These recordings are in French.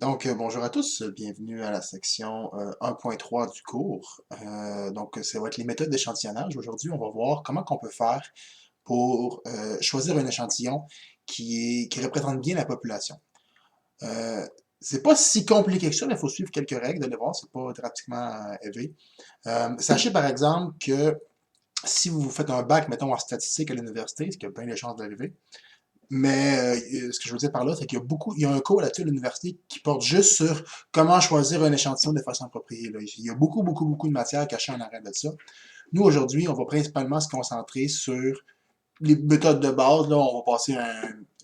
Bonjour à tous, bienvenue à la section 1.3 du cours. Ça va être les méthodes d'échantillonnage. Aujourd'hui, on va voir comment qu'on peut faire pour choisir un échantillon qui représente bien la population. Euh, c'est pas si compliqué que ça, mais il faut suivre quelques règles, vous allez voir, c'est pas pratiquement élevé. Sachez par exemple que si vous faites un bac, mettons, en statistique à l'université, ce qui a bien de chances d'arriver, mais ce que je veux dire par là, c'est qu'il y a il y a un cours là-dessus à l'université qui porte juste sur comment choisir un échantillon de façon appropriée, là. Il y a beaucoup de matière cachée en arrière de ça. Nous, aujourd'hui, on va principalement se concentrer sur les méthodes de base. Là, on va passer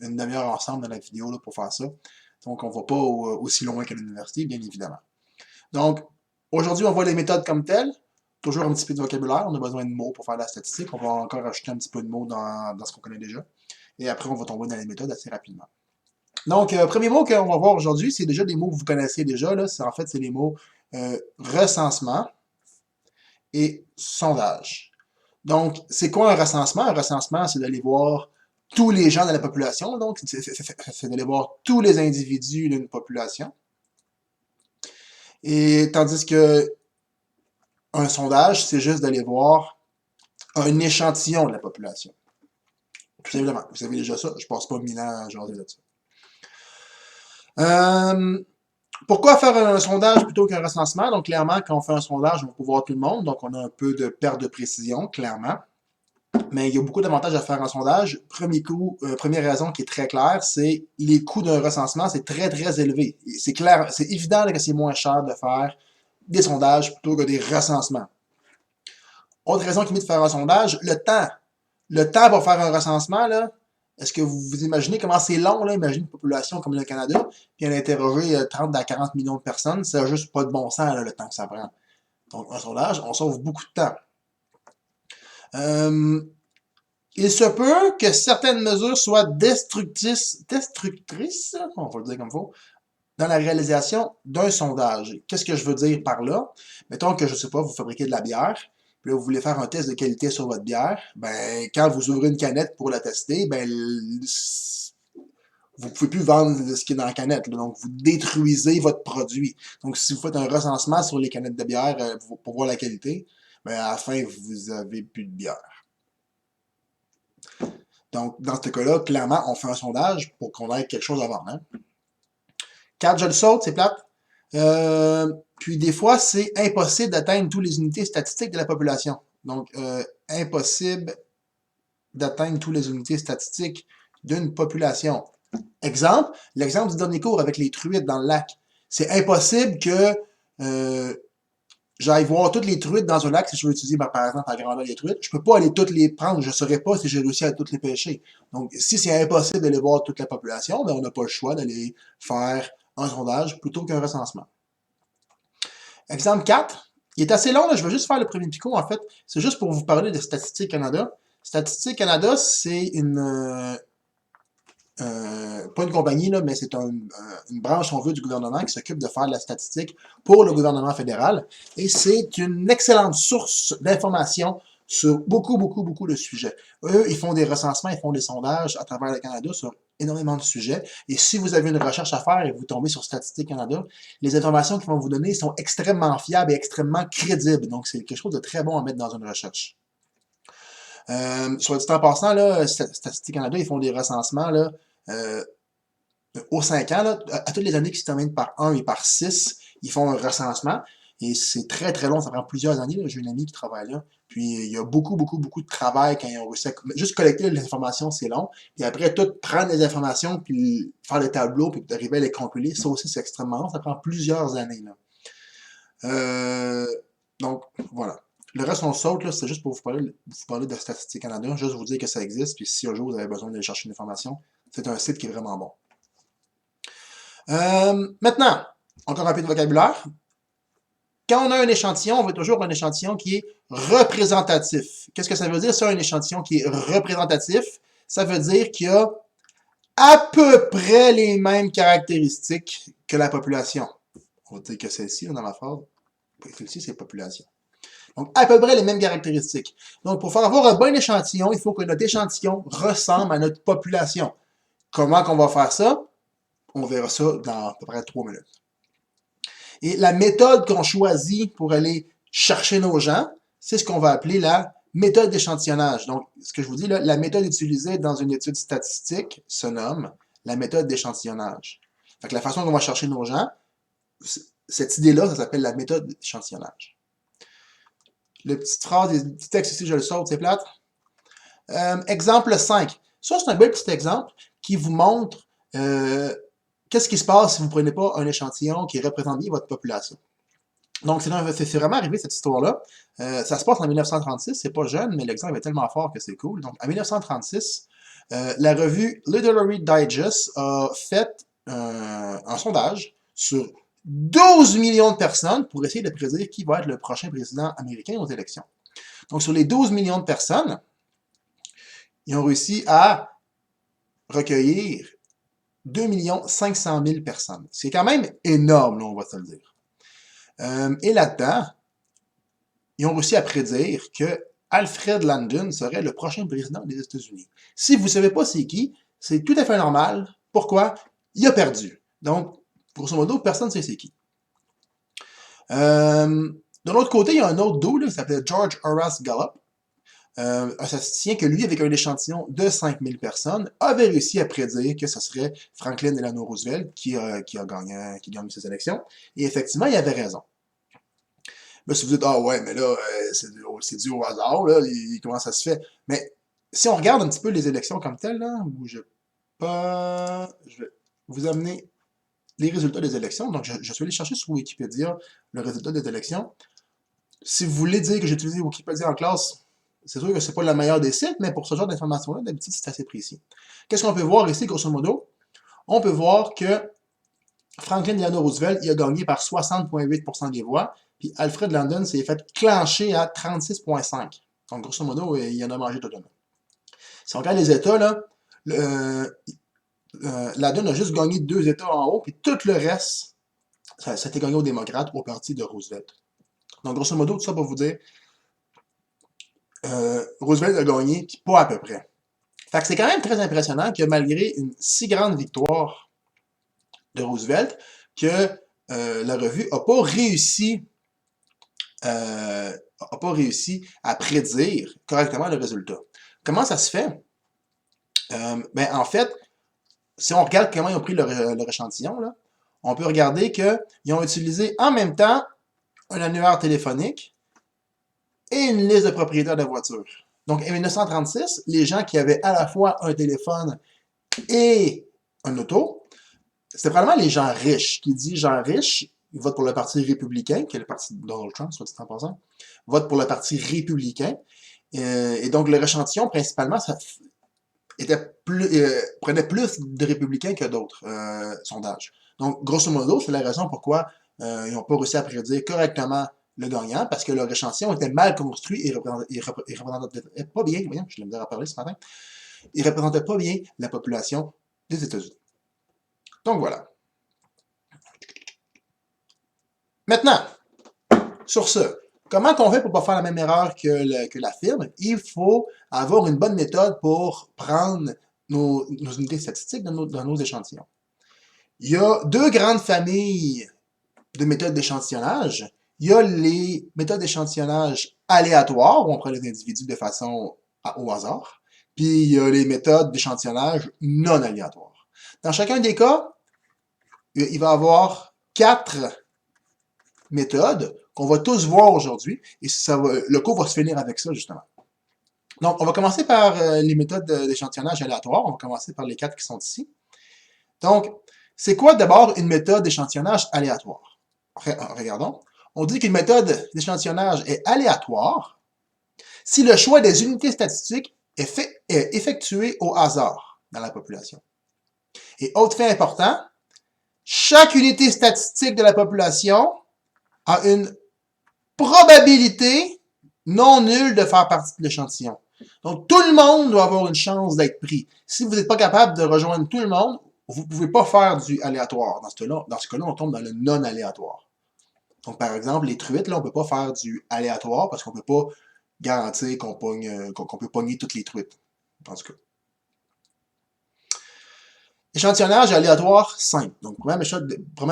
une demi-heure ensemble dans la vidéo là, pour faire ça. Donc, on ne va pas aussi loin qu'à l'université, bien évidemment. Donc, aujourd'hui, on voit les méthodes comme telles. Toujours un petit peu de vocabulaire. On a besoin de mots pour faire la statistique. On va encore ajouter un petit peu de mots dans ce qu'on connaît déjà. Et après, on va tomber dans les méthodes assez rapidement. Donc, premier mot qu'on va voir aujourd'hui, c'est déjà des mots que vous connaissez déjà. Là. En fait, c'est les mots recensement et sondage. Donc, c'est quoi un recensement? Un recensement, c'est d'aller voir tous les gens de la population. Donc, c'est d'aller voir tous les individus d'une population. Et tandis que un sondage, c'est juste d'aller voir un échantillon de la population. Tout simplement. Vous savez déjà ça. Je passe pas 1000 ans à jaser de ça. Pourquoi faire un sondage plutôt qu'un recensement? Donc, clairement, quand on fait un sondage, on peut voir tout le monde. Donc, on a un peu de perte de précision, clairement. Mais il y a beaucoup d'avantages à faire un sondage. Première raison qui est très claire, c'est les coûts d'un recensement, c'est très élevé. C'est clair, c'est évident que c'est moins cher de faire des sondages plutôt que des recensements. Autre raison qui met de faire un sondage, le temps. Le temps pour faire un recensement, là, est-ce que vous vous imaginez comment c'est long, là? Imaginez une population comme le Canada, puis elle a interrogé 30 à 40 millions de personnes, ça n'a juste pas de bon sens, là, le temps que ça prend. Donc, un sondage, on sauve beaucoup de temps. Il se peut que certaines mesures soient destructrices, on va le dire comme il faut, dans la réalisation d'un sondage. Qu'est-ce que je veux dire par là? Mettons que, je sais pas, vous fabriquez de la bière, puis là, vous voulez faire un test de qualité sur votre bière, ben, quand vous ouvrez une canette pour la tester, ben, vous pouvez plus vendre ce qui est dans la canette, là. Donc, vous détruisez votre produit. Donc, si vous faites un recensement sur les canettes de bière pour voir la qualité, ben, à la fin, vous avez plus de bière. Donc, dans ce cas-là, clairement, on fait un sondage pour qu'on ait quelque chose à vendre. Hein? 4, je le saute, c'est plate. Puis des fois, c'est impossible d'atteindre toutes les unités statistiques de la population. Donc, impossible d'atteindre toutes les unités statistiques d'une population. Exemple, l'exemple du dernier cours avec les truites dans le lac. C'est impossible que j'aille voir toutes les truites dans un lac si je veux étudier, par exemple, la grandeur des truites. Je peux pas aller toutes les prendre. Je ne saurais pas si j'ai réussi à toutes les pêcher. Donc, si c'est impossible d'aller voir toute la population, ben, on n'a pas le choix d'aller faire un sondage plutôt qu'un recensement. Exemple 4. Il est assez long, là. Je vais juste faire le premier picot, en fait. C'est juste pour vous parler de Statistique Canada. Statistique Canada, c'est pas une compagnie, là, mais c'est une branche, on veut, du gouvernement qui s'occupe de faire de la statistique pour le gouvernement fédéral. Et c'est une excellente source d'informations sur beaucoup de sujets. Eux, ils font des recensements, ils font des sondages à travers le Canada sur énormément de sujets. Et si vous avez une recherche à faire et vous tombez sur Statistique Canada, les informations qu'ils vont vous donner sont extrêmement fiables et extrêmement crédibles. Donc, c'est quelque chose de très bon à mettre dans une recherche. Soit dit en passant, là, Statistique Canada, ils font des recensements là, aux 5 ans, là, à toutes les années qui se terminent par 1 et par 6, ils font un recensement. Et c'est très long, ça prend plusieurs années. J'ai une amie qui travaille là. Puis il y a beaucoup de travail quand ils ont réussi à juste collecter les informations, c'est long. Puis après, tout prendre les informations, puis faire les tableaux, puis arriver à les compiler, ça aussi, c'est extrêmement long. Ça prend plusieurs années. Là. Donc, voilà. Le reste, on saute, là, c'est juste pour vous parler de Statistique Canada, juste vous dire que ça existe, puis si un jour vous avez besoin d'aller chercher une information, c'est un site qui est vraiment bon. Maintenant, encore un peu de vocabulaire. Quand on a un échantillon, on veut toujours un échantillon qui est représentatif. Qu'est-ce que ça veut dire, ça, un échantillon qui est représentatif? Ça veut dire qu'il y a à peu près les mêmes caractéristiques que la population. On va dire que celle-ci, dans la phrase, celle-ci, c'est population. Donc, à peu près les mêmes caractéristiques. Donc, pour faire avoir un bon échantillon, il faut que notre échantillon ressemble à notre population. Comment qu'on va faire ça? on verra ça dans à peu près 3 minutes. Et la méthode qu'on choisit pour aller chercher nos gens, c'est ce qu'on va appeler la méthode d'échantillonnage. Donc, ce que je vous dis là, la méthode utilisée dans une étude statistique se nomme la méthode d'échantillonnage. Fait que la façon qu'on va chercher nos gens, cette idée-là, ça s'appelle la méthode d'échantillonnage. Le petit phrase, le petit texte ici, je le saute, c'est plate. Exemple 5. Ça, c'est un bel petit exemple qui vous montre qu'est-ce qui se passe si vous ne prenez pas un échantillon qui représente bien votre population. Donc, c'est vraiment arrivé cette histoire-là. Ça se passe en 1936, c'est pas jeune, mais l'exemple est tellement fort que c'est cool. Donc, en 1936, la revue Literary Digest a fait un sondage sur 12 millions de personnes pour essayer de prédire qui va être le prochain président américain aux élections. Donc, sur les 12 millions de personnes, ils ont réussi à recueillir 2 500 000 personnes. C'est quand même énorme, là, on va se le dire. Et là-dedans, ils ont réussi à prédire que Alfred Landon serait le prochain président des États-Unis. Si vous ne savez pas c'est qui, c'est tout à fait normal. Pourquoi? Il a perdu. Donc, grosso modo, personne ne sait c'est qui. De l'autre côté, il y a un autre dos, là, qui s'appelait George Horace Gallup. Un statisticien que lui, avec un échantillon de 5000 personnes, avait réussi à prédire que ce serait Franklin Delano Roosevelt qui a gagné ces élections. Et effectivement, il avait raison. Là, si vous dites, ah ouais, mais là, c'est dû au hasard, là, comment ça se fait? Mais si on regarde un petit peu les élections comme telles, là, bougez pas, je vais vous amener les résultats des élections. Donc, je suis allé chercher sur Wikipédia le résultat des élections. Si vous voulez dire que j'ai utilisé Wikipédia en classe, c'est sûr que c'est pas le meilleur des sites, mais pour ce genre d'informations-là, d'habitude, c'est assez précis. Qu'est-ce qu'on peut voir ici, grosso modo? On peut voir que Franklin Delano Roosevelt, il a gagné par 60,8% des voix, puis Alfred Landon s'est fait clencher à 36,5%. Donc, grosso modo, il en a mangé tout le monde. Si on regarde les États, là, Landon a juste gagné 2 États en haut, puis tout le reste, ça a été gagné aux démocrates, au parti de Roosevelt. Donc, grosso modo, tout ça pour vous dire, Roosevelt a gagné, puis pas à peu près. Fait que c'est quand même très impressionnant que malgré une si grande victoire de Roosevelt, que la revue n'a pas réussi à prédire correctement le résultat. Comment ça se fait? Ben, en fait, si on regarde comment ils ont pris leur échantillon, là, on peut regarder qu'ils ont utilisé en même temps un annuaire téléphonique et une liste de propriétaires de voitures. Donc, en 1936, les gens qui avaient à la fois un téléphone et un auto, c'était probablement les gens riches. Qui dit gens riches, ils votent pour le Parti républicain, qui est le parti de Donald Trump, soit dit en passant, votent pour le Parti républicain. Et donc, le échantillon, principalement, ça prenait plus de républicains que d'autres sondages. Donc, grosso modo, c'est la raison pourquoi ils n'ont pas réussi à prédire correctement le gagnant, parce que leur échantillon était mal construit et représentait pas bien, voyons, je l'ai à parler ce matin, il représentait pas bien la population des États-Unis. Donc voilà. Maintenant, sur ce, comment on fait pour ne pas faire la même erreur que la firme? Il faut avoir une bonne méthode pour prendre nos unités statistiques dans nos échantillons. Il y a 2 grandes familles de méthodes d'échantillonnage. Il y a les méthodes d'échantillonnage aléatoires, où on prend les individus de façon au hasard. Puis il y a les méthodes d'échantillonnage non aléatoires. Dans chacun des cas, il va y avoir 4 méthodes qu'on va tous voir aujourd'hui, et le cours va se finir avec ça, justement. Donc, on va commencer par les méthodes d'échantillonnage aléatoire. On va commencer par les 4 qui sont ici. Donc, c'est quoi d'abord une méthode d'échantillonnage aléatoire? Regardons. On dit qu'une méthode d'échantillonnage est aléatoire si le choix des unités statistiques est effectué au hasard dans la population. Et autre fait important, chaque unité statistique de la population a une probabilité non nulle de faire partie de l'échantillon. Donc, tout le monde doit avoir une chance d'être pris. Si vous n'êtes pas capable de rejoindre tout le monde, vous ne pouvez pas faire du aléatoire. Dans ce cas-là, on tombe dans le non-aléatoire. Donc, par exemple, les truites, là, on ne peut pas faire du aléatoire parce qu'on ne peut pas garantir qu'on peut pogner toutes les truites. En tout cas. Échantillonnage aléatoire simple. Donc, première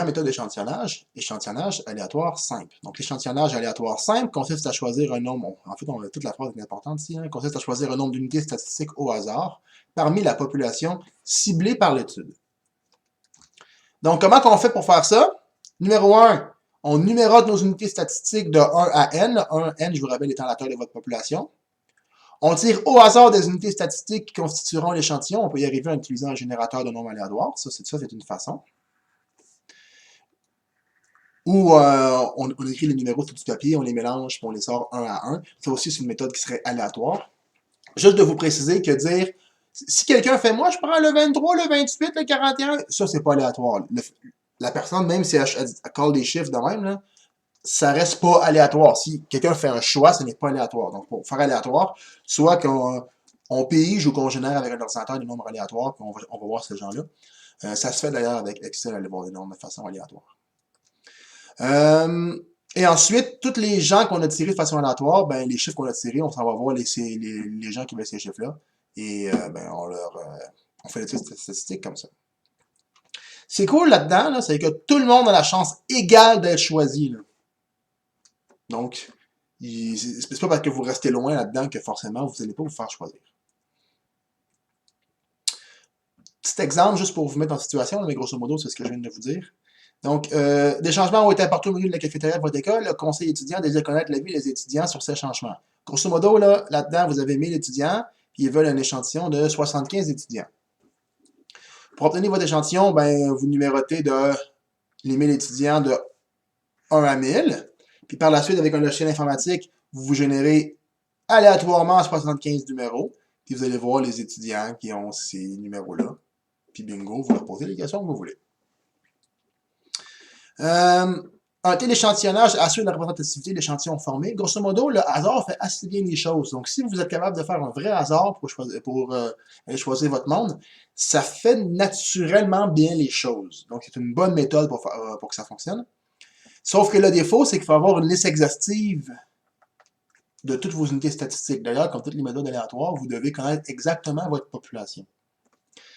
méthode d'échantillonnage, échantillonnage aléatoire simple. Donc, l'échantillonnage aléatoire simple consiste à choisir un nombre, en fait, toute la phrase est importante ici, hein, consiste à choisir un nombre d'unités statistiques au hasard parmi la population ciblée par l'étude. Donc, comment on fait pour faire ça? Numéro 1, on numérote nos unités statistiques de 1 à n. 1, n, je vous rappelle, étant la taille de votre population. On tire au hasard des unités statistiques qui constitueront l'échantillon. On peut y arriver en utilisant un générateur de nombres aléatoires. Ça, c'est une façon. Ou on écrit les numéros sur du papier, on les mélange, puis on les sort un à un. Ça aussi, c'est une méthode qui serait aléatoire. Juste de vous préciser que dire, si quelqu'un fait « moi, je prends le 23, le 28, le 41 », ça, c'est pas aléatoire. La personne, même si elle colle des chiffres de même, là, ça reste pas aléatoire. Si quelqu'un fait un choix, ce n'est pas aléatoire. Donc, pour faire aléatoire, soit qu'on pige ou qu'on génère avec un ordinateur des nombres aléatoires, puis on va voir ces gens-là. Ça se fait d'ailleurs avec Excel, aller voir des nombres de façon aléatoire. Et ensuite, tous les gens qu'on a tirés de façon aléatoire, ben, les chiffres qu'on a tirés, on s'en va voir les gens qui veulent ces chiffres-là. Et ben, on fait l'étude statistique comme ça. C'est cool là-dedans, là, c'est que tout le monde a la chance égale d'être choisi. Là. Donc, c'est pas parce que vous restez loin là-dedans que forcément, vous n'allez pas vous faire choisir. Petit exemple, juste pour vous mettre en situation, mais grosso modo, c'est ce que je viens de vous dire. Donc, des changements ont été apportés au milieu de la cafétéria de votre école. Le conseil étudiant désire connaître l'avis des étudiants sur ces changements. Grosso modo, là-dedans, vous avez 1000 étudiants, puis ils veulent un échantillon de 75 étudiants. Pour obtenir votre échantillon, ben, vous numérotez les 1000 étudiants de 1 à 1000. Puis par la suite, avec un logiciel informatique, vous générez aléatoirement 75 numéros. Puis vous allez voir les étudiants qui ont ces numéros-là. Puis bingo, vous leur posez les questions que vous voulez. Un tel échantillonnage assure la représentativité de l'échantillon formé. Grosso modo, le hasard fait assez bien les choses. Donc, si vous êtes capable de faire un vrai hasard pour aller choisir votre monde, ça fait naturellement bien les choses. Donc, c'est une bonne méthode pour que ça fonctionne. Sauf que le défaut, c'est qu'il faut avoir une liste exhaustive de toutes vos unités statistiques. D'ailleurs, comme toutes les méthodes aléatoires, vous devez connaître exactement votre population.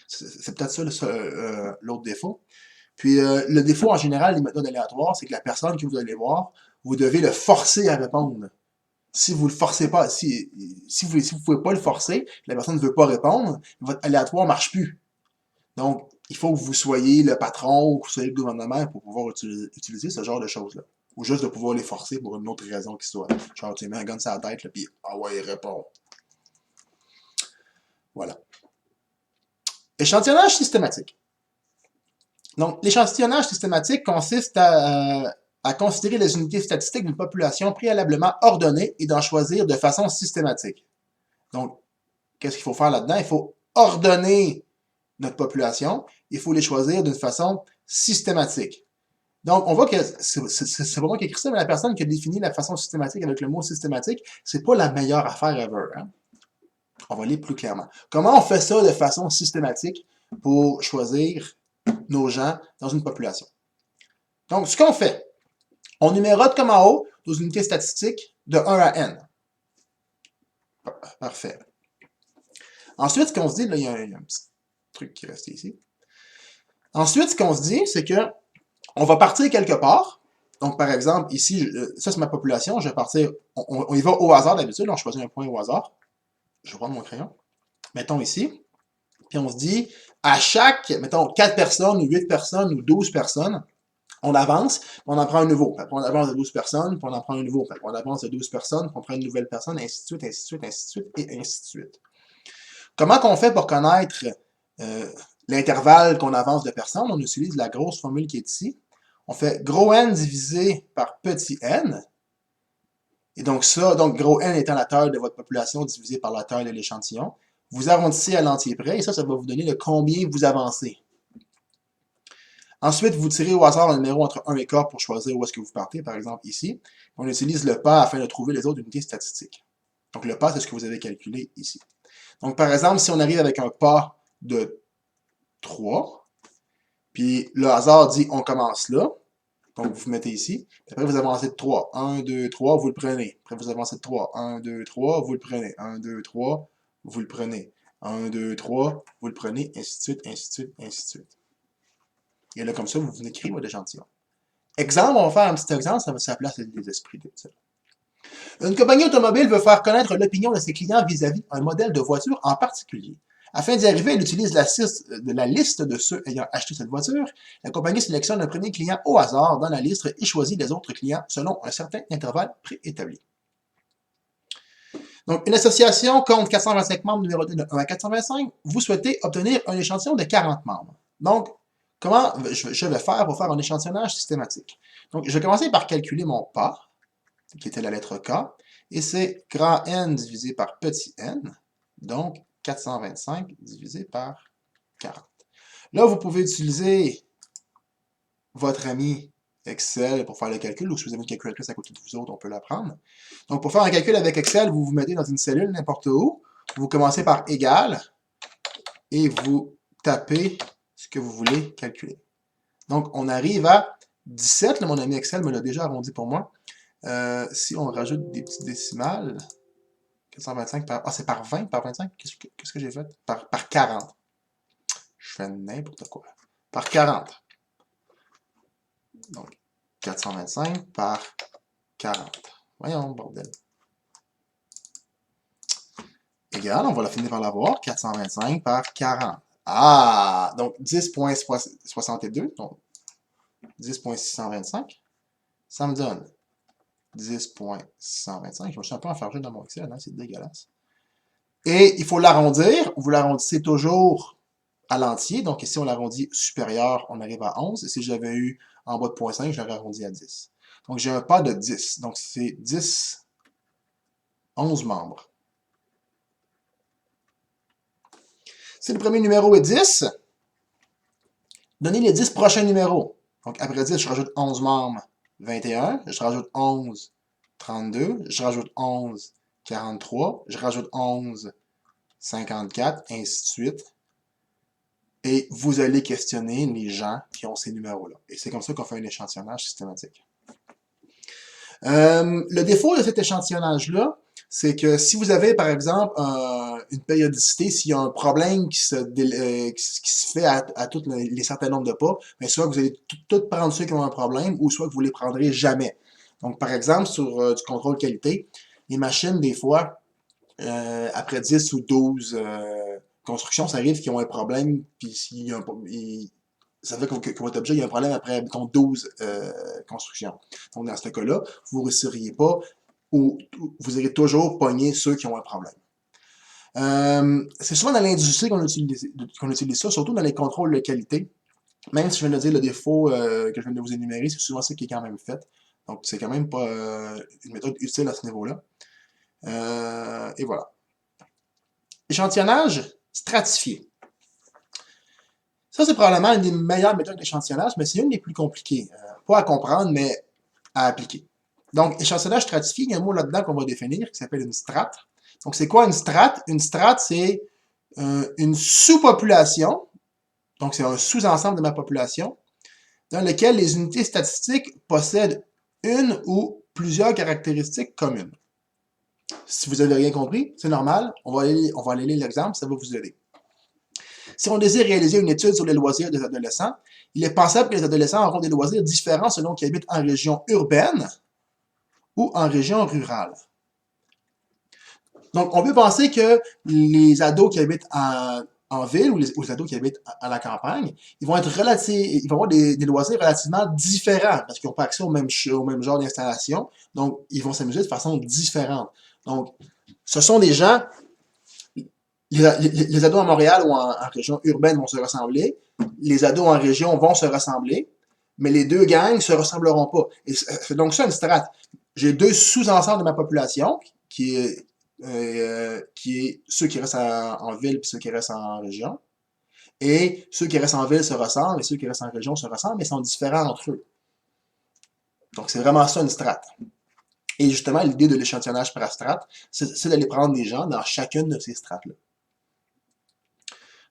C'est peut-être ça l'autre défaut. Puis le défaut en général des méthodes aléatoires, c'est que la personne que vous allez voir, vous devez le forcer à répondre. Si vous le forcez pas, si vous pouvez pas le forcer, la personne ne veut pas répondre, votre aléatoire ne marche plus. Donc, il faut que vous soyez le patron ou que vous soyez le gouvernement pour pouvoir utiliser ce genre de choses-là. Ou juste de pouvoir les forcer pour une autre raison qui soit. Genre, tu mets un gun sur la tête, puis ah ouais, il répond. Voilà. Échantillonnage systématique. Donc, l'échantillonnage systématique consiste à considérer les unités statistiques d'une population préalablement ordonnée et d'en choisir de façon systématique. Donc, qu'est-ce qu'il faut faire là-dedans? Il faut ordonner notre population, il faut les choisir d'une façon systématique. Donc, on voit que c'est pas moi qui ai écrit ça, mais la personne qui a défini la façon systématique avec le mot systématique, c'est pas la meilleure affaire ever. Hein? On va lire plus clairement. Comment on fait ça de façon systématique pour choisir nos gens dans une population? Donc, ce qu'on fait, on numérote comme en haut nos unités statistiques de 1 à n. Parfait. Ensuite, ce qu'on se dit, là, il y a un petit truc qui reste ici. Ensuite, ce qu'on se dit, c'est que on va partir quelque part. Donc, par exemple, ici, ça c'est ma population, je vais partir, on y va au hasard d'habitude, on choisit un point au hasard. Je vais prendre mon crayon. Mettons ici. Puis on se dit, à chaque, mettons, 4 personnes, ou 8 personnes, ou 12 personnes, on avance, on en prend un nouveau. Puis on avance de 12 personnes, puis on en prend un nouveau. Puis on avance de 12 personnes, puis on prend une nouvelle personne, ainsi de suite, ainsi de suite, ainsi de suite, et ainsi de suite. Comment qu'on fait pour connaître l'intervalle qu'on avance de personnes? On utilise la grosse formule qui est ici. On fait gros N divisé par petit n. Et donc ça, donc gros N étant la taille de votre population divisé par la taille de l'échantillon. Vous arrondissez à l'entier près, et ça va vous donner le combien vous avancez. Ensuite, vous tirez au hasard un numéro entre 1 et quart pour choisir où est-ce que vous partez, par exemple ici. On utilise le pas afin de trouver les autres unités statistiques. Donc le pas, c'est ce que vous avez calculé ici. Donc par exemple, si on arrive avec un pas de 3, puis le hasard dit on commence là, donc vous mettez ici, puis après vous avancez de 3. 1, 2, 3, vous le prenez. Après vous avancez de 3. 1, 2, 3, vous le prenez. 1, 2, 3, vous le prenez. 1, 2, 3, vous le prenez, ainsi de suite, ainsi de suite, ainsi de suite. Et là, comme ça, vous venez créer votre échantillon. Exemple, on va faire un petit exemple, ça va s'appeler les esprits de ça. Une compagnie automobile veut faire connaître l'opinion de ses clients vis-à-vis un modèle de voiture en particulier. Afin d'y arriver, elle utilise la liste de ceux ayant acheté cette voiture. La compagnie sélectionne un premier client au hasard dans la liste et choisit les autres clients selon un certain intervalle préétabli. Donc, une association compte 425 membres numérotés de 1 à 425. Vous souhaitez obtenir un échantillon de 40 membres. Donc, comment je vais faire pour faire un échantillonnage systématique? Donc, je vais commencer par calculer mon pas, qui était la lettre K, et c'est grand N divisé par petit n, donc 425 divisé par 40. Là, vous pouvez utiliser votre ami Excel pour faire le calcul, ou si vous avez une calculatrice à côté de vous autres, on peut la prendre. Donc, pour faire un calcul avec Excel, vous vous mettez dans une cellule n'importe où, vous commencez par égal, et vous tapez ce que vous voulez calculer. Donc, on arrive à 17, là, mon ami Excel me l'a déjà arrondi pour moi. Si on rajoute des petites décimales, 425 par... Ah, c'est par 20, par 25? Qu'est-ce que j'ai fait? Par 40. Je fais n'importe quoi. Par 40. Donc, 425 par 40. Voyons, bordel. Égal, on va la finir par l'avoir. 425 par 40. Ah! Donc, 10.62. Donc, 10.625. Ça me donne 10.625. Je me suis un peu enfargé dans mon Excel, hein, c'est dégueulasse. Et il faut l'arrondir. Vous l'arrondissez toujours à l'entier. Donc ici, on l'arrondit supérieur, on arrive à 11. Et si j'avais eu en bas de 0.5, je l'aurais arrondi à 10. Donc j'ai un pas de 10. Donc c'est 10, 11 membres. Si le premier numéro est 10, donnez les 10 prochains numéros. Donc après 10, je rajoute 11 membres, 21. Je rajoute 11, 32. Je rajoute 11, 43. Je rajoute 11, 54, ainsi de suite. Et vous allez questionner les gens qui ont ces numéros-là. Et c'est comme ça qu'on fait un échantillonnage systématique. Le défaut de cet échantillonnage-là, c'est que si vous avez, par exemple, une périodicité, s'il y a un problème qui se fait à tous les certains nombres de pas, bien, soit que vous allez tout prendre ceux qui ont un problème, ou soit que vous ne les prendrez jamais. Donc, par exemple, sur du contrôle qualité, les machines, des fois, après 10 ou 12 constructions, ça arrive qu'ils ont un problème, puis ça fait que votre objet il y a un problème après, mettons, 12 constructions. Donc, dans ce cas-là, vous ne réussiriez pas, ou vous irez toujours pogner ceux qui ont un problème. C'est souvent dans l'industrie qu'on utilise ça, surtout dans les contrôles de qualité. Même si je viens de dire le défaut que je viens de vous énumérer, c'est souvent ça qui est quand même fait. Donc, c'est quand même pas une méthode utile à ce niveau-là. Et voilà. Échantillonnage stratifié. Ça, c'est probablement une des meilleures méthodes d'échantillonnage, mais c'est une des plus compliquées. Pas à comprendre, mais à appliquer. Donc, échantillonnage stratifié, il y a un mot là-dedans qu'on va définir qui s'appelle une strate. Donc, c'est quoi une strate? Une strate, c'est une sous-population, donc c'est un sous-ensemble de ma population, dans lequel les unités statistiques possèdent une ou plusieurs caractéristiques communes. Si vous n'avez rien compris, c'est normal, on va aller lire l'exemple, ça va vous aider. Si on désire réaliser une étude sur les loisirs des adolescents, il est pensable que les adolescents auront des loisirs différents selon qu'ils habitent en région urbaine ou en région rurale. Donc, on peut penser que les ados qui habitent en ville ou les ados qui habitent à la campagne, ils vont avoir des loisirs relativement différents parce qu'ils n'ont pas accès au même genre d'installation. Donc, ils vont s'amuser de façon différente. Donc, ce sont des gens, les ados à Montréal ou en région urbaine vont se ressembler, les ados en région vont se ressembler, mais les deux gangs ne se ressembleront pas. Et c'est donc ça une strate. J'ai deux sous-ensembles de ma population, qui est ceux qui restent en ville et ceux qui restent en région. Et ceux qui restent en ville se ressemblent et ceux qui restent en région se ressemblent, mais sont différents entre eux. Donc, c'est vraiment ça une strate. Et justement, l'idée de l'échantillonnage par strate, c'est d'aller prendre des gens dans chacune de ces strates-là.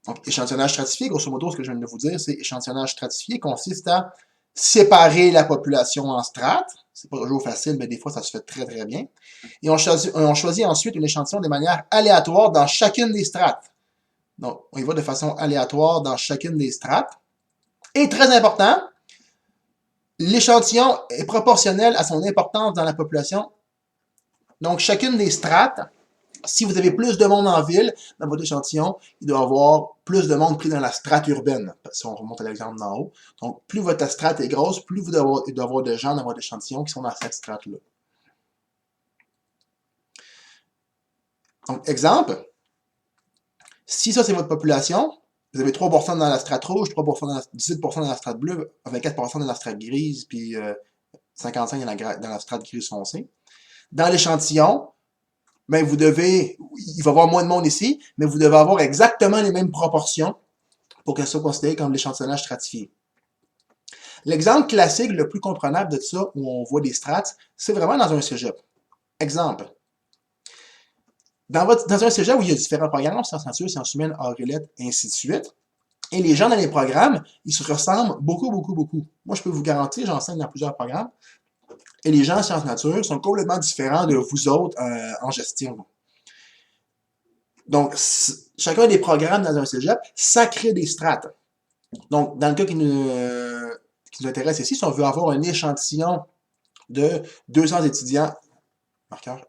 Donc, échantillonnage stratifié, grosso modo, ce que je viens de vous dire, c'est échantillonnage stratifié consiste à séparer la population en strates. C'est pas toujours facile, mais des fois, ça se fait très, très bien. Et on choisit ensuite une échantillon de manière aléatoire dans chacune des strates. Donc, on y va de façon aléatoire dans chacune des strates. Et très important, l'échantillon est proportionnel à son importance dans la population. Donc, chacune des strates, si vous avez plus de monde en ville, dans votre échantillon, il doit y avoir plus de monde pris dans la strate urbaine, si on remonte à l'exemple d'en haut. Donc, plus votre strate est grosse, plus il doit y avoir de gens dans votre échantillon qui sont dans cette strate-là. Donc, exemple, si ça c'est votre population, vous avez 3% dans la strate rouge, 3% dans 18% dans la strate bleue, 24% dans la strate grise, puis 55% dans la strate grise foncée. Dans l'échantillon, ben il va y avoir moins de monde ici, mais vous devez avoir exactement les mêmes proportions pour que ça soit considéré comme l'échantillonnage stratifié. L'exemple classique le plus comprenable de ça, où on voit des strates, c'est vraiment dans un cégep. Exemple. Dans un cégep où il y a différents programmes, sciences nature, sciences humaines, arts et lettres, et ainsi de suite, et les gens dans les programmes, ils se ressemblent beaucoup, beaucoup, beaucoup. Moi, je peux vous garantir, j'enseigne dans plusieurs programmes, et les gens en sciences nature sont complètement différents de vous autres en gestion. Donc, chacun des programmes dans un cégep, ça crée des strates. Donc, dans le cas qui nous intéresse ici, si on veut avoir un échantillon de 200 étudiants,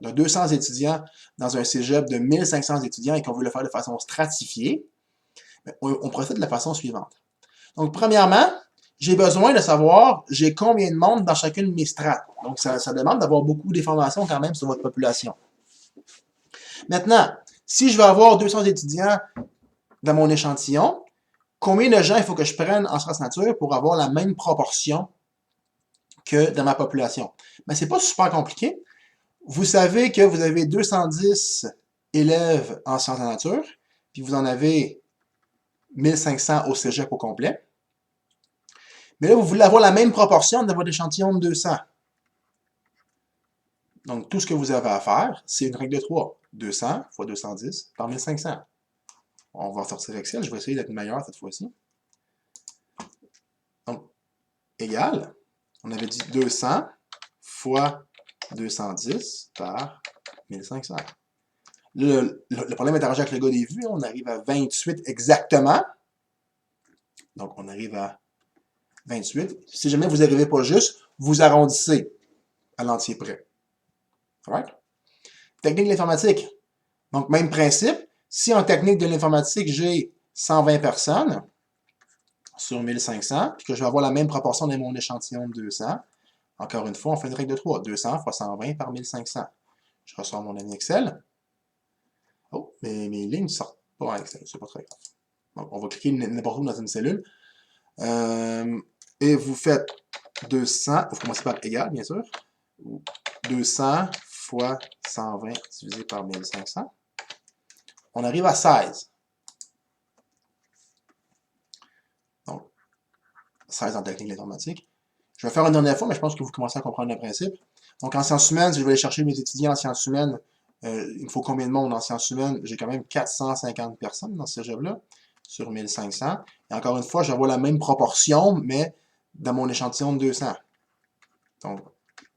de 200 étudiants dans un cégep de 1500 étudiants et qu'on veut le faire de façon stratifiée, on procède de la façon suivante. Donc, premièrement, j'ai besoin de savoir j'ai combien de monde dans chacune de mes strates. Donc, ça demande d'avoir beaucoup d'informations quand même sur votre population. Maintenant, si je veux avoir 200 étudiants dans mon échantillon, combien de gens il faut que je prenne en sciences nature pour avoir la même proportion que dans ma population? Mais c'est pas super compliqué. Vous savez que vous avez 210 élèves en sciences nature, puis vous en avez 1500 au cégep au complet. Mais là, vous voulez avoir la même proportion dans votre échantillon de 200. Donc, tout ce que vous avez à faire, c'est une règle de 3. 200 fois 210 par 1500. On va sortir Excel. Je vais essayer d'être meilleur cette fois-ci. Donc, égal. On avait dit 200 fois 210 par 1500. Le problème est arrangé avec le gars des vues. On arrive à 28 exactement. Donc, on arrive à 28. Si jamais vous n'arrivez pas juste, vous arrondissez à l'entier près. Alright? Technique de l'informatique. Donc, même principe. Si en technique de l'informatique, j'ai 120 personnes sur 1500, puis que je vais avoir la même proportion dans mon échantillon de 200, encore une fois, on fait une règle de 3. 200 fois 120 par 1500. Je ressors mon ami Excel. Oh, mais mes lignes ne sortent pas en Excel. C'est pas très grave. Donc, on va cliquer n'importe où dans une cellule. Et vous faites 200, vous commencez par égal, bien sûr. 200 fois 120 divisé par 1500. On arrive à 16. Donc, 16 en technique informatique. Je vais faire une dernière fois, mais je pense que vous commencez à comprendre le principe. Donc, en sciences humaines, si je vais aller chercher mes étudiants en sciences humaines, il me faut combien de monde en sciences humaines? J'ai quand même 450 personnes dans ce cégep-là, sur 1500. Et encore une fois, je vais avoir la même proportion, mais dans mon échantillon de 200. Donc,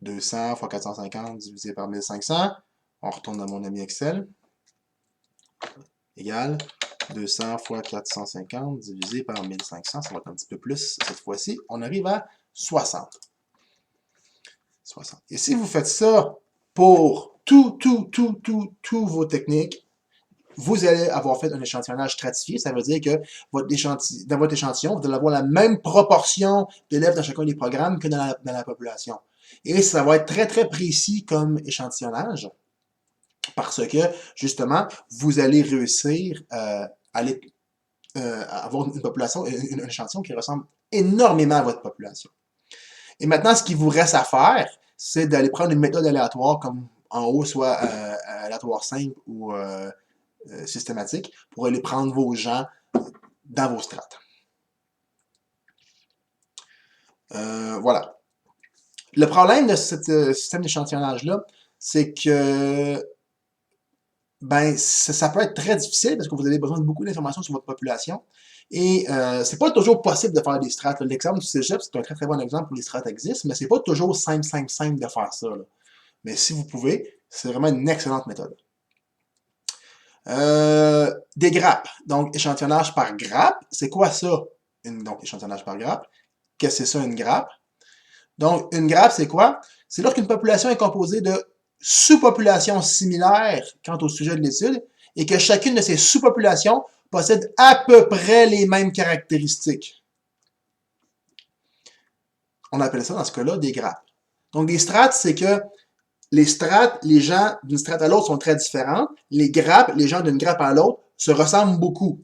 200 fois 450 divisé par 1500. On retourne dans mon ami Excel. Égal 200 fois 450 divisé par 1500. Ça va être un petit peu plus cette fois-ci. On arrive à 60. 60. Et si vous faites ça pour tous vos techniques, vous allez avoir fait un échantillonnage stratifié. Ça veut dire que dans votre échantillon, vous allez avoir la même proportion d'élèves dans chacun des programmes que dans la population. Et ça va être très, très précis comme échantillonnage parce que, justement, vous allez réussir à avoir une population, un échantillon qui ressemble énormément à votre population. Et maintenant, ce qu'il vous reste à faire, c'est d'aller prendre une méthode aléatoire comme en haut, soit aléatoire simple ou systématique, pour aller prendre vos gens dans vos strates. Voilà. Le problème de ce système d'échantillonnage-là, c'est que ben, ça peut être très difficile parce que vous avez besoin de beaucoup d'informations sur votre population. Et c'est pas toujours possible de faire des strates. L'exemple du cégep, c'est un très très bon exemple où les strates existent, mais c'est pas toujours simple de faire ça. Là. Mais si vous pouvez, c'est vraiment une excellente méthode. Des grappes. Donc, échantillonnage par grappe. C'est quoi ça? Donc, échantillonnage par grappe. Qu'est-ce que c'est ça, une grappe? Donc, une grappe, c'est quoi? C'est lorsqu'une population est composée de sous-populations similaires quant au sujet de l'étude et que chacune de ces sous-populations possède à peu près les mêmes caractéristiques. On appelle ça, dans ce cas-là, des grappes. Donc, des strates, c'est que les strates, les gens d'une strate à l'autre sont très différents. Les grappes, les gens d'une grappe à l'autre se ressemblent beaucoup.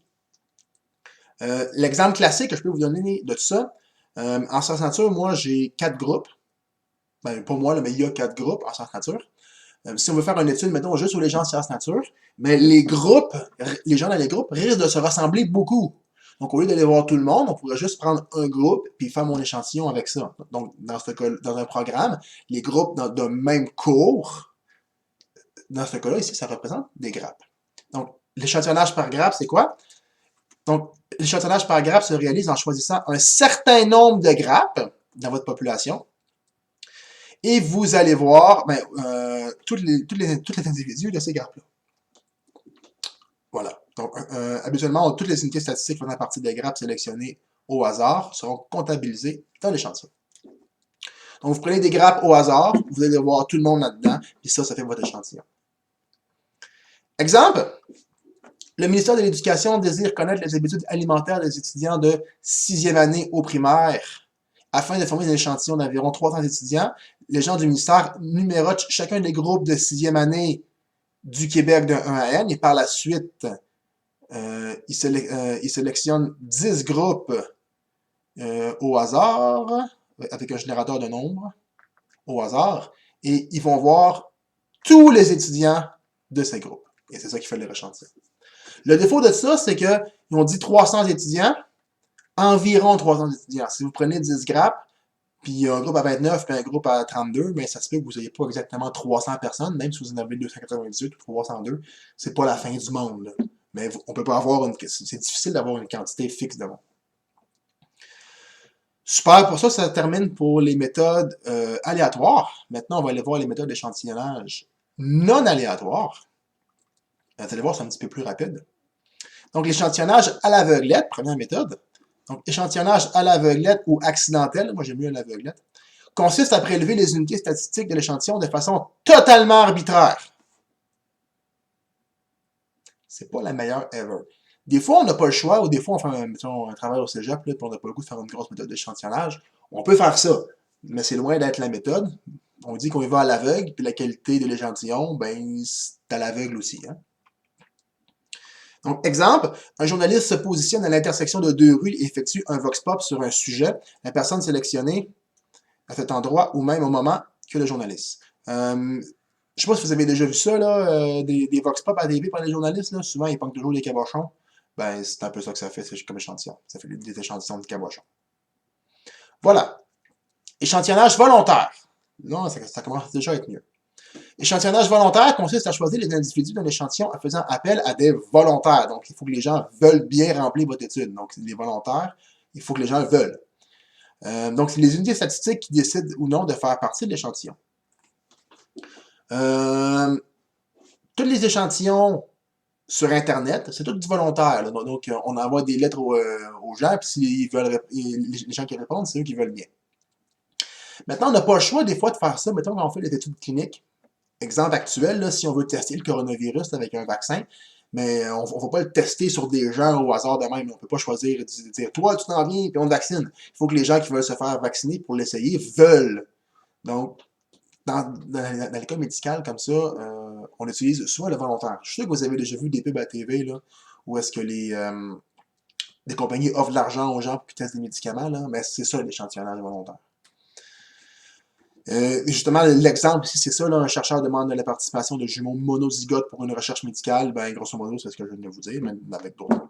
L'exemple classique que je peux vous donner de tout ça, en sciences nature, moi, j'ai 4 groupes. Ben, pas moi, là, mais il y a 4 groupes en sciences nature. Si on veut faire une étude, mettons, juste sur les gens en sciences nature, mais les groupes, les gens dans les groupes risquent de se ressembler beaucoup. Donc, au lieu d'aller voir tout le monde, on pourrait juste prendre un groupe puis faire mon échantillon avec ça. Donc, dans ce cas, dans un programme, les groupes de même cours, dans ce cas-là, ici, ça représente des grappes. Donc, l'échantillonnage par grappe, c'est quoi? Donc, l'échantillonnage par grappe se réalise en choisissant un certain nombre de grappes dans votre population. Et vous allez voir tous les individus de ces grappes-là. Voilà. Donc, habituellement, toutes les unités statistiques faisant partie des grappes sélectionnées au hasard seront comptabilisées dans l'échantillon. Donc, vous prenez des grappes au hasard, vous allez voir tout le monde là-dedans, puis ça fait votre échantillon. Exemple, le ministère de l'Éducation désire connaître les habitudes alimentaires des étudiants de 6e année au primaire. Afin de former un échantillon d'environ 300 étudiants, les gens du ministère numérotent chacun des groupes de 6e année du Québec de 1 à N, et par la suite, ils sélectionnent 10 groupes au hasard, avec un générateur de nombres, au hasard, et ils vont voir tous les étudiants de ces groupes. Et c'est ça qui fait le échantillon. Le défaut de ça, c'est qu'ils ont dit 300 étudiants, environ 300 étudiants. Si vous prenez 10 grappes, puis un groupe à 29, puis un groupe à 32, ben ça se peut que vous n'ayez pas exactement 300 personnes, même si vous en avez 298 ou 302, c'est pas la fin du monde. Là. Mais on peut pas avoir c'est difficile d'avoir une quantité fixe de monde. Super, pour ça, ça termine pour les méthodes aléatoires. Maintenant, on va aller voir les méthodes d'échantillonnage non aléatoires. Vous allez voir, c'est un petit peu plus rapide. Donc, l'échantillonnage à l'aveuglette, première méthode. Donc, échantillonnage à l'aveuglette ou accidentel, moi j'aime mieux à l'aveuglette, consiste à prélever les unités statistiques de l'échantillon de façon totalement arbitraire. C'est pas la meilleure ever. Des fois, on n'a pas le choix, ou des fois, on fait un travail au cégep, puis on n'a pas le goût de faire une grosse méthode d'échantillonnage. On peut faire ça, mais c'est loin d'être la méthode. On dit qu'on y va à l'aveugle, puis la qualité de l'échantillon, ben, c'est à l'aveugle aussi. Hein? Donc, exemple, un journaliste se positionne à l'intersection de 2 rues et effectue un vox pop sur un sujet. La personne sélectionnée à cet endroit ou même au moment que le journaliste. Je sais pas si vous avez déjà vu ça, là, des vox pop à TV par les journalistes. Là. Souvent, ils pognent toujours des cabochons. Ben, c'est un peu ça que ça fait, c'est comme échantillon. Ça fait des échantillons de cabochons. Voilà. Échantillonnage volontaire. Là, ça commence déjà à être mieux. Échantillonnage volontaire consiste à choisir les individus d'un échantillon en faisant appel à des volontaires. Donc, il faut que les gens veulent bien remplir votre étude. Donc, les volontaires, il faut que les gens veulent. Donc, c'est les unités statistiques qui décident ou non de faire partie de l'échantillon. Tous les échantillons sur Internet, c'est tout du volontaire. Là. Donc, on envoie des lettres aux gens, puis s'ils veulent, les gens qui répondent, c'est eux qui veulent bien. Maintenant, on n'a pas le choix des fois de faire ça. Mettons, quand on fait des études cliniques, exemple actuel, là, si on veut tester le coronavirus avec un vaccin, mais on ne va pas le tester sur des gens au hasard de même. On ne peut pas choisir de dire toi, tu t'en viens, puis on te vaccine. Il faut que les gens qui veulent se faire vacciner pour l'essayer veulent. Donc, dans le cas médical comme ça, on utilise soit le volontaire. Je suis sûr que vous avez déjà vu des pubs à TV là, où est-ce que des compagnies offrent de l'argent aux gens pour qu'ils testent des médicaments, là, mais c'est ça l'échantillonnage volontaire. Justement, l'exemple ici, c'est ça, là, un chercheur demande la participation de jumeaux monozygotes pour une recherche médicale. Ben, grosso modo, c'est ce que je viens de vous dire, mais avec d'autres.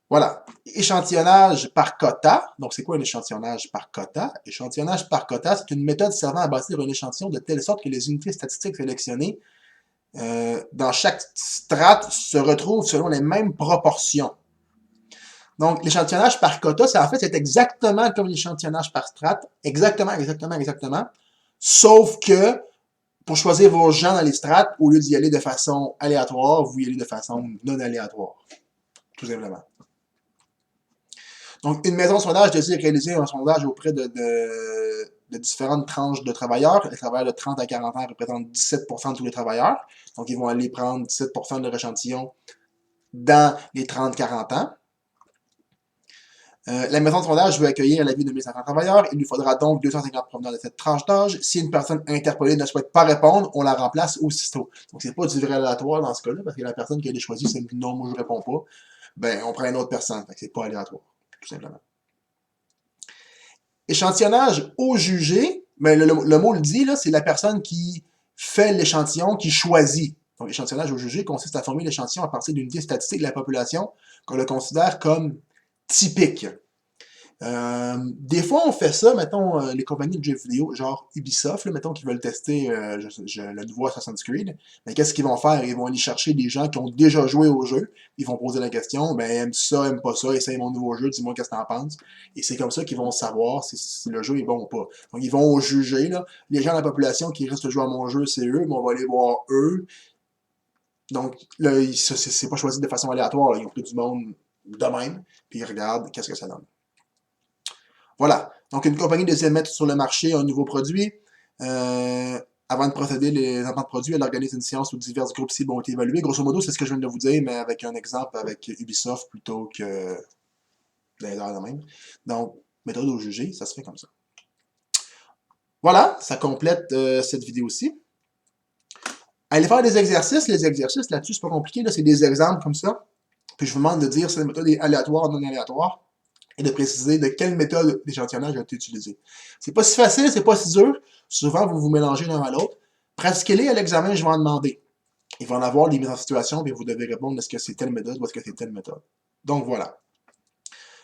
Voilà. Échantillonnage par quota. Donc, c'est quoi un échantillonnage par quota? Échantillonnage par quota, c'est une méthode servant à bâtir un échantillon de telle sorte que les unités statistiques sélectionnées dans chaque strate se retrouvent selon les mêmes proportions. Donc, l'échantillonnage par quota, en fait, c'est exactement comme l'échantillonnage par strate. Exactement. Sauf que pour choisir vos gens dans les strates, au lieu d'y aller de façon aléatoire, vous y allez de façon non aléatoire. Tout simplement. Donc, une maison de sondage désire réaliser un sondage auprès de différentes tranches de travailleurs. Les travailleurs de 30 à 40 ans représentent 17% de tous les travailleurs. Donc, ils vont aller prendre 17% de leur échantillon dans les 30-40 ans. La maison de sondage veut accueillir l'avis de 1500 travailleurs. Il lui faudra donc 250 provenant de cette tranche d'âge. Si une personne interpellée ne souhaite pas répondre, on la remplace aussitôt. Donc, c'est pas du vrai aléatoire dans ce cas-là, parce que la personne qui a été choisie, c'est non, moi je réponds pas. Ben, on prend une autre personne. Fait que c'est pas aléatoire, tout simplement. Échantillonnage au jugé, mais le mot le dit, là, c'est la personne qui fait l'échantillon, qui choisit. Donc, l'échantillonnage au jugé consiste à former l'échantillon à partir d'une idée statistique de la population qu'on le considère comme typique. Des fois, on fait ça, mettons, les compagnies de jeux vidéo, genre Ubisoft, là, mettons, qui veulent tester le nouveau Assassin's Creed. Mais qu'est-ce qu'ils vont faire? Ils vont aller chercher des gens qui ont déjà joué au jeu. Ils vont poser la question, ben, aime ça, aime pas ça, essaye mon nouveau jeu, dis-moi qu'est-ce que t'en penses. Et c'est comme ça qu'ils vont savoir si le jeu est bon ou pas. Donc, ils vont au juger, là. Les gens de la population qui restent jouer à mon jeu, c'est eux, mais on va aller voir eux. Donc, là, c'est pas choisi de façon aléatoire, là. Ils ont pris du monde de même, puis ils regardent qu'est-ce que ça donne. Voilà. Donc, une compagnie décide de mettre sur le marché un nouveau produit. Avant de procéder les implants de produits, elle organise une séance où divers groupes cibles ont été évalués. Grosso modo, c'est ce que je viens de vous dire, mais avec un exemple avec Ubisoft plutôt que des heures de même. Donc, méthode au jugé, ça se fait comme ça. Voilà, ça complète cette vidéo-ci. Allez faire des exercices. Les exercices là-dessus, c'est pas compliqué. Là, c'est des exemples comme ça. Puis je vous demande de dire si la méthode est aléatoire ou non aléatoire, et de préciser de quelle méthode d'échantillonnage a été utilisée. C'est pas si facile, c'est pas si dur. Souvent, vous vous mélangez l'un à l'autre. Pratiquez-les à l'examen, je vais en demander. Il va en avoir des mises en situation, puis vous devez répondre est-ce que c'est telle méthode ou est-ce que c'est telle méthode. Donc voilà.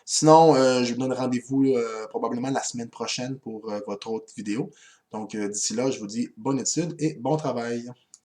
Sinon, je vous donne rendez-vous probablement la semaine prochaine pour votre autre vidéo. Donc d'ici là, je vous dis bonne étude et bon travail.